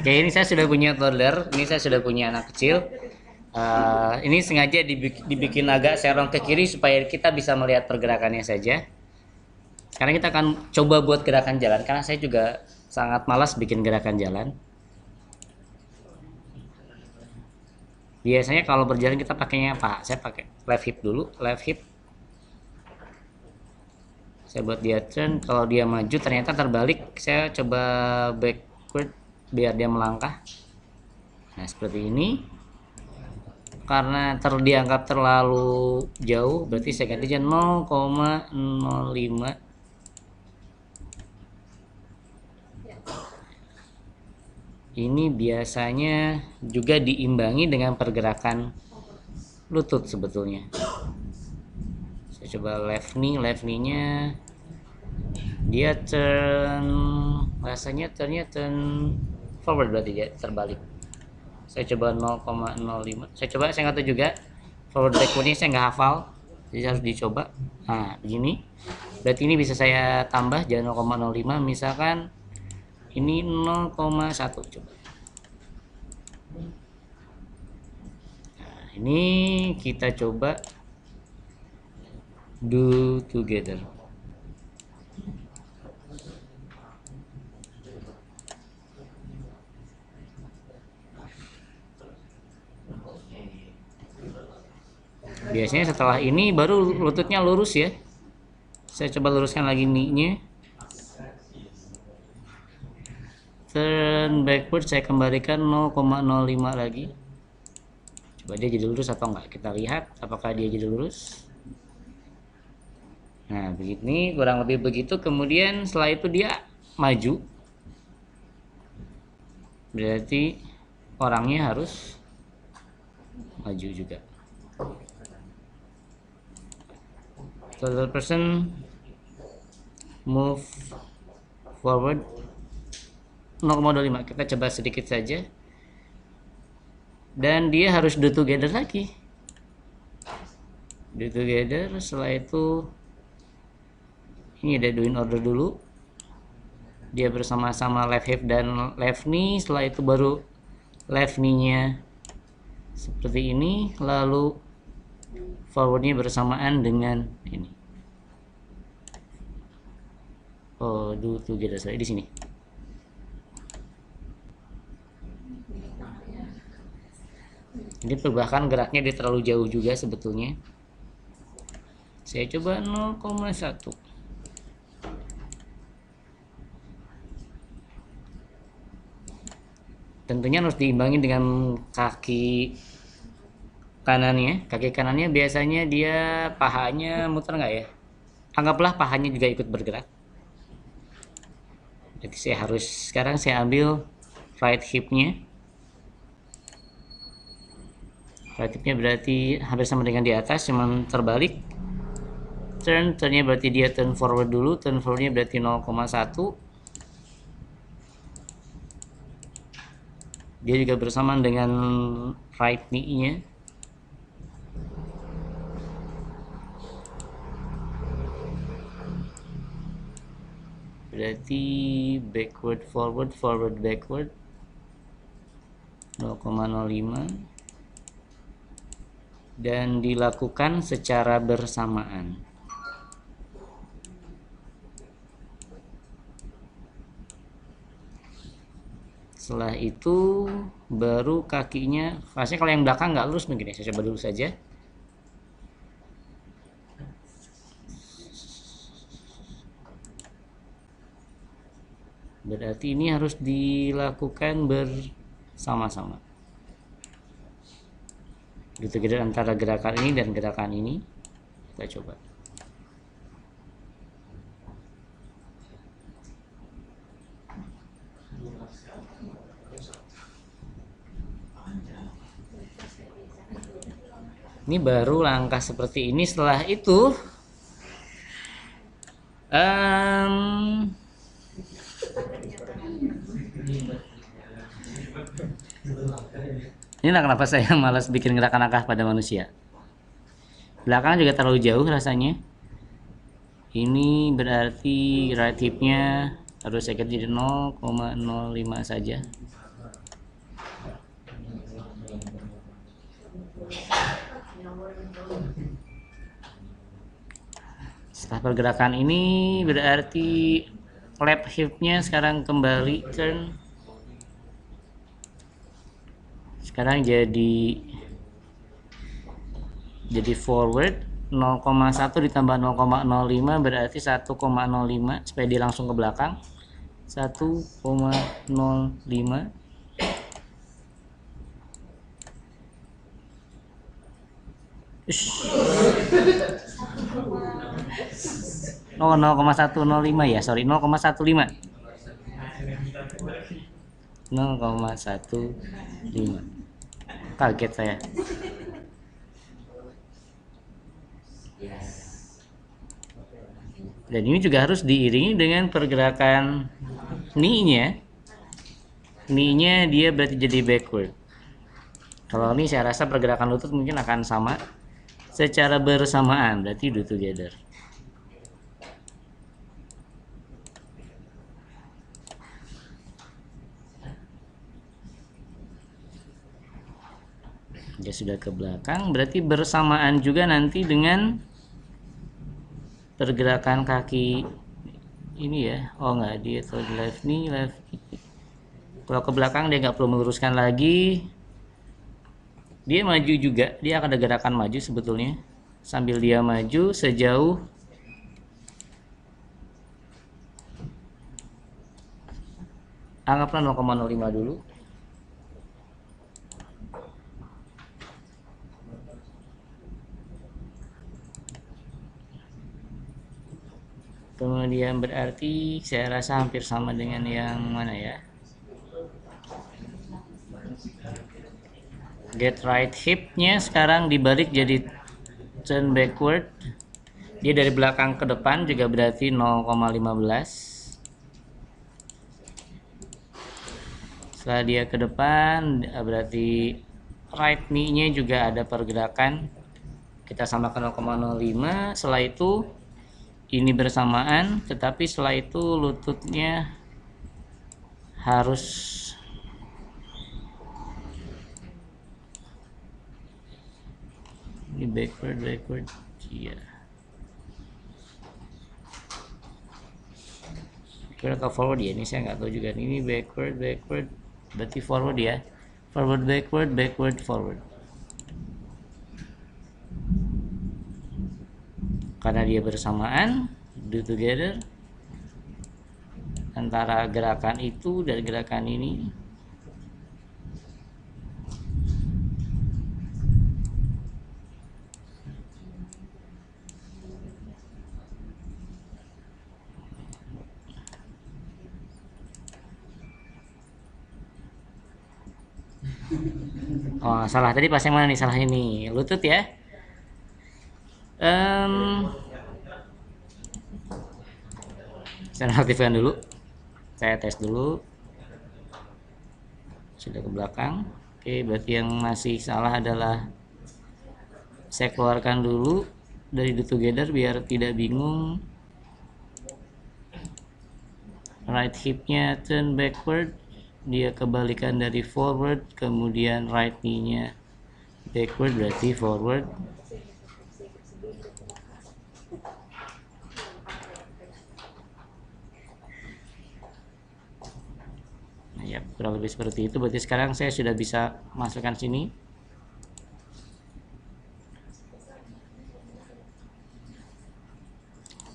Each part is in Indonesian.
Oke, ini saya sudah punya toddler, ini saya sudah punya anak kecil. Ini sengaja dibikin agak serong ke kiri supaya kita bisa melihat pergerakannya saja. Sekarang kita akan coba buat gerakan jalan, karena saya juga sangat malas bikin gerakan jalan. Biasanya kalau berjalan kita pakainya apa? Saya pakai left hip dulu, left hip. Saya buat dia turn, kalau dia maju ternyata terbalik, saya coba backward biar dia melangkah. Nah, seperti ini. Karena dianggap terlalu jauh, berarti saya ganti aja 0,05. Ini biasanya juga diimbangi dengan pergerakan lutut sebetulnya. Saya coba left knee-nya dia turn, rasanya turn forward, berarti dia terbalik. Saya coba 0,05. Saya nggak tahu juga forward backwardnya, saya nggak hafal, jadi harus dicoba. Nah, begini. Berarti ini bisa saya tambah, jangan 0,05, misalkan ini 0,1 coba. Nah, ini kita coba do together. Biasanya setelah ini baru lututnya lurus ya. Saya coba luruskan lagi knee-nya. Turn backward, saya kembalikan 0,05 lagi. Coba dia jadi lurus atau enggak, kita lihat apakah dia jadi lurus. Nah, begini, kurang lebih begitu. Kemudian setelah itu dia maju, berarti orangnya harus maju juga. So the person move forward 0,25. Kita coba sedikit saja, dan dia harus do together lagi. Do together. Setelah itu ini ada do in order dulu, dia bersama-sama left hip dan left knee. Setelah itu baru left knee-nya seperti ini, lalu forwardnya bersamaan dengan ini. Oh, do together saya di sini. Ini bahkan geraknya dia terlalu jauh juga sebetulnya. Saya coba 0,1. Tentunya harus diimbangi dengan kaki kanannya. Kaki kanannya biasanya dia pahanya muter nggak ya? Anggaplah pahanya juga ikut bergerak. Jadi sekarang saya ambil right hip-nya. Right hip-nya berarti hampir sama dengan di atas, cuman terbalik. Turnnya berarti dia turn forward dulu. Turn forwardnya berarti 0,1. Dia juga bersamaan dengan right knee-nya. Berarti backward forward, forward backward 0,05, dan dilakukan secara bersamaan. Setelah itu baru kakinya, rasanya kalau yang belakang nggak lurus begini. Saya coba dulu saja. Berarti ini harus dilakukan bersama-sama. Gitu antara gerakan ini dan gerakan ini. Kita coba. Ini baru langkah seperti ini. Setelah itu inilah kenapa saya malas bikin gerakan langkah pada manusia. Belakang juga terlalu jauh rasanya. Ini berarti right hip-nya harus saya jadi 0,05 saja. Setelah pergerakan ini berarti lap hip-nya sekarang kembali turn. Sekarang jadi forward 0,1 ditambah 0,05 berarti 1,05 supaya dia langsung ke belakang. 1,05. Oh, 0,105 ya, sorry, 0,15. 0,15. Kaget saya. Dan ini juga harus diiringi dengan pergerakan knee-nya. Knee-nya dia berarti jadi backward. Kalau ini saya rasa pergerakan lutut mungkin akan sama secara bersamaan, berarti do together. Dia sudah ke belakang, berarti bersamaan juga nanti dengan pergerakan kaki ini ya. Oh enggak, dia kalau left knee, left knee. Kalau ke belakang dia nggak perlu meluruskan lagi, dia maju juga, dia akan ada gerakan maju sebetulnya. Sambil dia maju sejauh anggaplah 0,05 dulu. Kemudian berarti saya rasa hampir sama dengan yang mana ya. Get right hip-nya sekarang dibalik jadi turn backward. Dia dari belakang ke depan juga berarti 0,15. Setelah dia ke depan berarti right knee-nya juga ada pergerakan. Kita samakan 0,05. Setelah itu ini bersamaan, tetapi setelah itu lututnya harus ini backward iya. Backward atau forward ya, ini saya nggak tahu juga. Ini backward berarti forward ya. Forward forward. Karena dia bersamaan, do together antara gerakan itu dan gerakan ini. Oh, salah tadi pas yang mana nih salahnya nih? Lutut ya. Saya aktifkan dulu. Saya tes dulu. Sudah ke belakang. Oke, berarti yang masih salah adalah saya keluarkan dulu dari do together biar tidak bingung. Right hip-nya turn backward, dia kebalikan dari forward, kemudian right knee-nya backward berarti forward. Ya, kurang lebih seperti itu. Berarti sekarang saya sudah bisa masukkan sini.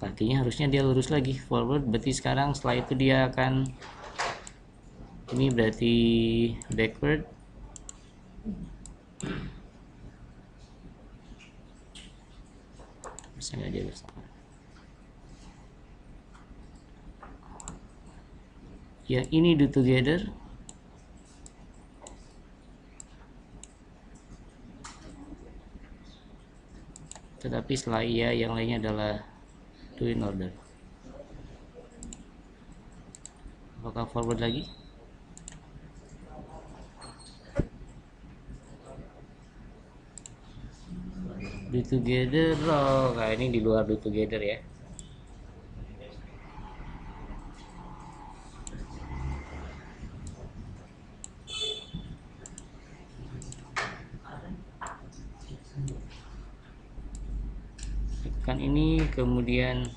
Kakinya harusnya dia lurus lagi forward. Berarti sekarang setelah itu dia akan ini berarti backward. Bisa nggak dia bersama? Ya, ini do together. Tetapi setelah iya yang lainnya adalah do in order. Apakah forward lagi? Do together. Oh, nah ini di luar do together ya. pergerakan ini, kemudian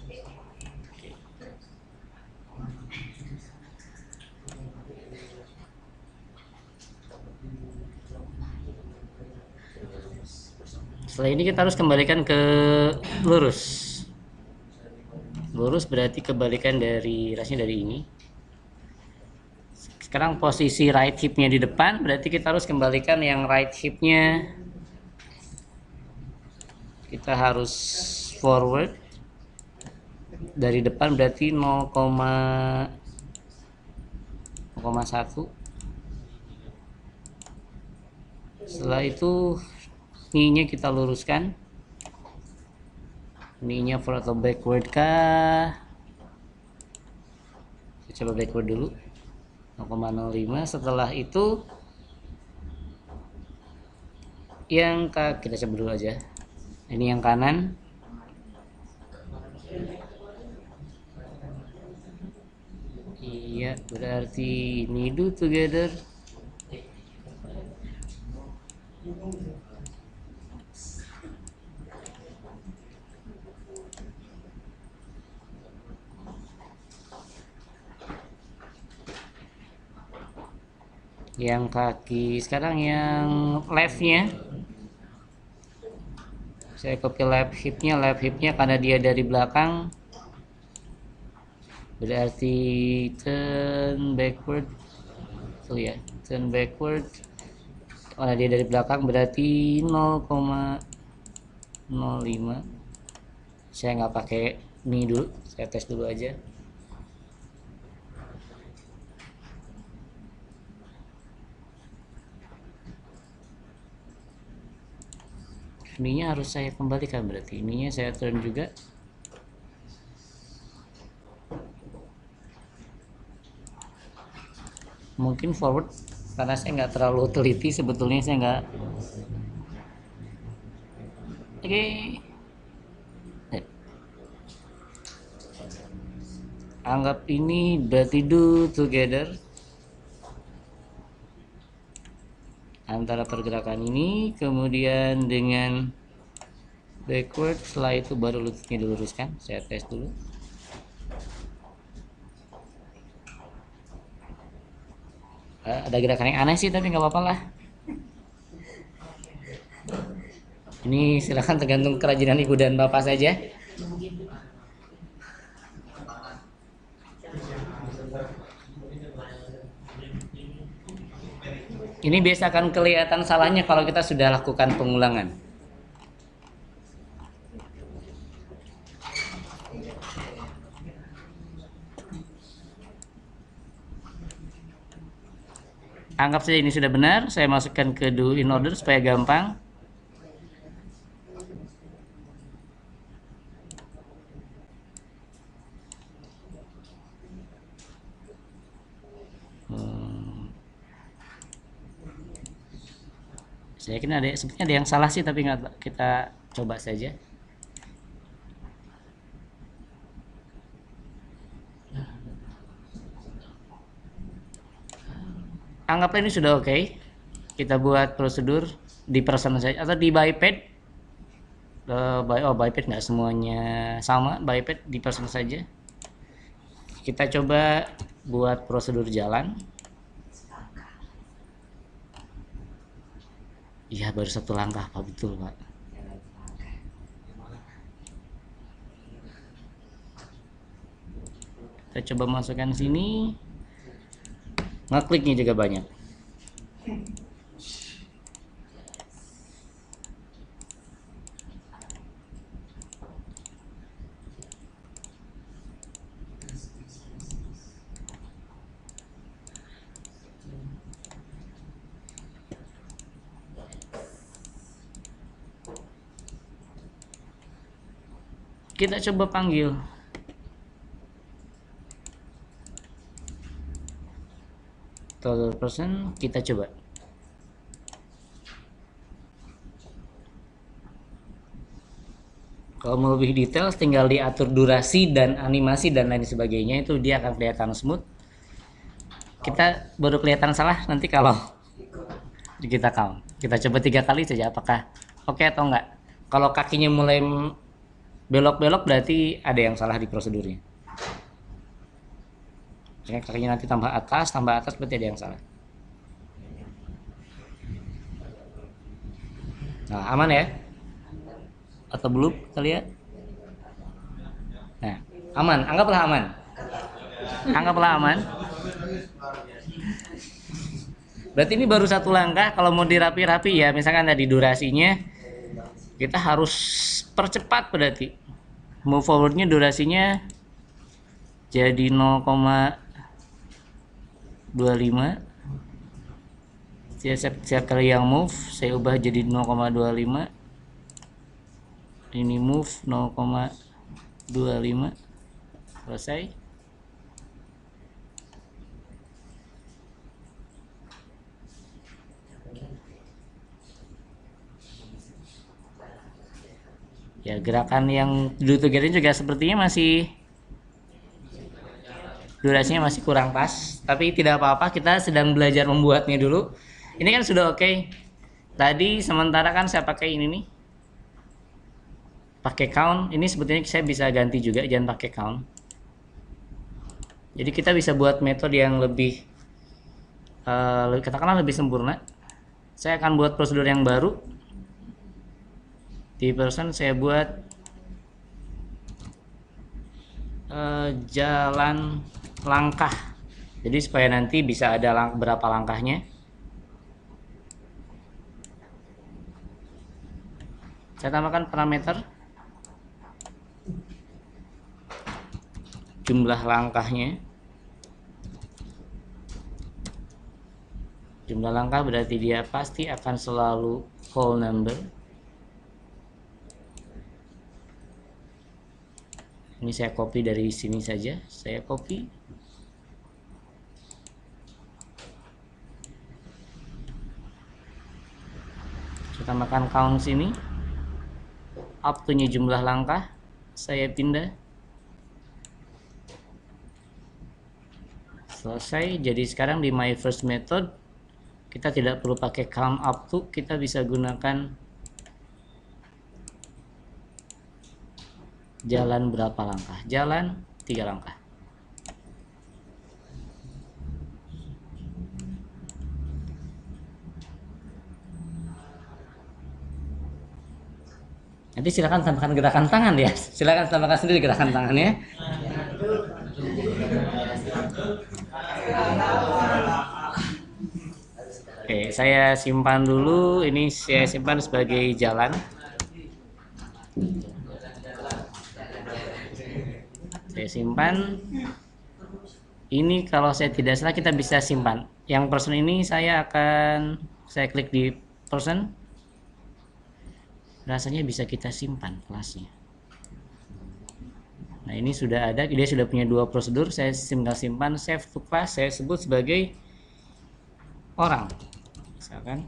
setelah ini kita harus kembalikan ke lurus. Lurus berarti kebalikan dari rasnya dari ini. Sekarang posisi right hipnya di depan, berarti kita harus kembalikan yang right hipnya. Kita harus forward dari depan, berarti 0,1. Setelah itu knee-nya kita luruskan. Knee-nya forward atau backward kah? Kita coba backward dulu. 0,05. Setelah itu yang kita coba dulu aja. Ini yang kanan. Iya, berarti knee do together. Yang kaki sekarang yang leftnya, saya copy left hipnya karena dia dari belakang, berarti turn backward tuh ya, turn backward karena dia dari belakang, berarti 0,05. Saya nggak pakai ini dulu, saya tes dulu aja. Ininya harus saya kembalikan, berarti ininya saya turn juga. Mungkin forward karena saya nggak terlalu teliti, sebetulnya saya nggak. Oke. Anggap ini berarti do together antara pergerakan ini kemudian dengan backward. Setelah itu baru lututnya diluruskan. Saya tes dulu. Ada gerakan yang aneh sih, tapi nggak apa-apa lah. Ini silahkan tergantung kerajinan ibu dan bapak saja. Ini biasa akan kelihatan salahnya kalau kita sudah lakukan pengulangan. Anggap saja ini sudah benar, saya masukkan ke do in order supaya gampang. Saya kira sebenarnya ada yang salah sih, tapi nggak, kita coba saja. Anggaplah ini sudah oke. Kita buat prosedur di person saja atau di bypad. Bypad nggak semuanya sama, bypad di person saja. Kita coba buat prosedur jalan. Iya, baru satu langkah, Pak. Betul, Pak. Kita coba masukkan sini. Ngekliknya juga banyak. Kita coba panggil. Total person, kita coba. Kalau mau lebih detail, tinggal diatur durasi dan animasi dan lain sebagainya, itu dia akan kelihatan smooth. Kita baru kelihatan salah nanti kalau kita count. Kita coba 3 kali saja, apakah oke atau enggak. Kalau kakinya mulai Belok-belok berarti ada yang salah di prosedurnya. Misalnya kakinya nanti tambah atas berarti ada yang salah. Nah, aman ya? Atau belum? Kita lihat. Nah, aman. Anggaplah aman. Anggaplah aman. Berarti ini baru satu langkah. Kalau mau dirapi-rapi ya, misalkan tadi durasinya kita harus percepat berarti. Move forwardnya durasinya jadi 0,25. Setiap kali yang move saya ubah jadi 0,25. Ini move 0,25. Selesai. Ya, gerakan yang do together juga sepertinya masih durasinya masih kurang pas, tapi tidak apa-apa, kita sedang belajar membuatnya dulu. Ini kan sudah oke. Tadi sementara kan saya pakai ini nih, pakai count. Ini sebetulnya saya bisa ganti juga, jangan pakai count. Jadi kita bisa buat metode yang lebih katakanlah lebih sempurna. Saya akan buat prosedur yang baru. Di person saya buat jalan langkah. Jadi supaya nanti bisa ada berapa langkahnya. Saya tambahkan parameter jumlah langkahnya. Jumlah langkah berarti dia pasti akan selalu whole number. Ini saya copy dari sini saja. Saya copy. Saya tambahkan count sini. Up to-nya jumlah langkah. Saya pindah. Selesai. Jadi sekarang di my first method kita tidak perlu pakai count up to, kita bisa gunakan jalan berapa langkah? Jalan 3 langkah. Nanti silakan tambahkan gerakan tangan ya. Silakan tambahkan sendiri gerakan tangannya. Oke, saya simpan dulu. Ini saya simpan sebagai jalan. Saya simpan. Ini kalau saya tidak salah kita bisa simpan. Yang person ini saya klik di person. Rasanya bisa kita simpan kelasnya. Nah, ini sudah ada, dia sudah punya 2 prosedur. Saya tinggal simpan, save to class, saya sebut sebagai orang. Misalkan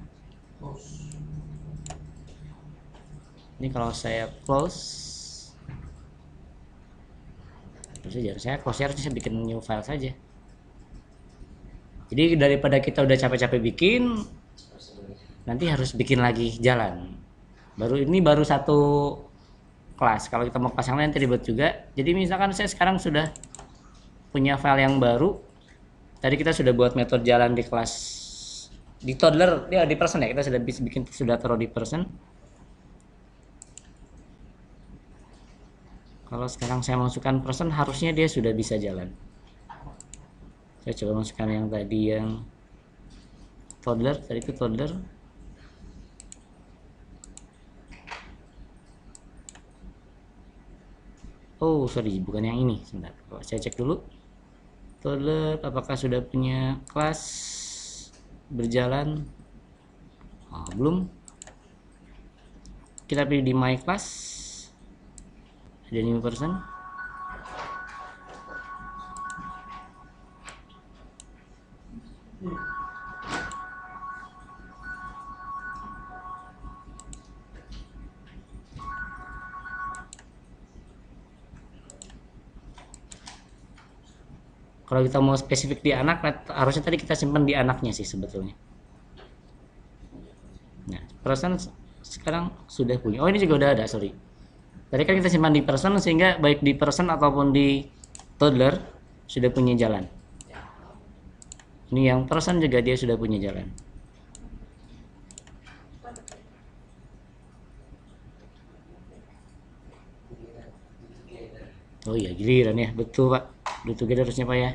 ini kalau saya close, saya close, harusnya saya bikin new file saja. Jadi daripada kita udah capek-capek bikin, nanti harus bikin lagi jalan. Ini baru satu kelas. Kalau kita mau pasang nanti ribet juga. Jadi misalkan saya sekarang sudah punya file yang baru. Tadi kita sudah buat metode jalan di kelas di toddler, ya di person ya. Kita sudah bikin, sudah taruh di person. Kalau sekarang saya masukkan person, harusnya dia sudah bisa jalan. Saya coba masukkan yang tadi yang toddler, tadi itu toddler. Oh sorry, bukan yang ini. Sebentar, saya cek dulu. Toddler apakah sudah punya kelas berjalan? Belum. Kita pilih di my class, ada new person. Kalau kita mau spesifik di anak, harusnya tadi kita simpan di anaknya sih sebetulnya. Nah, person sekarang sudah punya. Oh, ini juga udah ada, sorry. Tadi kan kita simpan di person sehingga baik di person ataupun di toddler sudah punya jalan. Ini yang person juga dia sudah punya jalan. Oh iya, giliran ya, betul Pak. Do together harusnya Pak ya.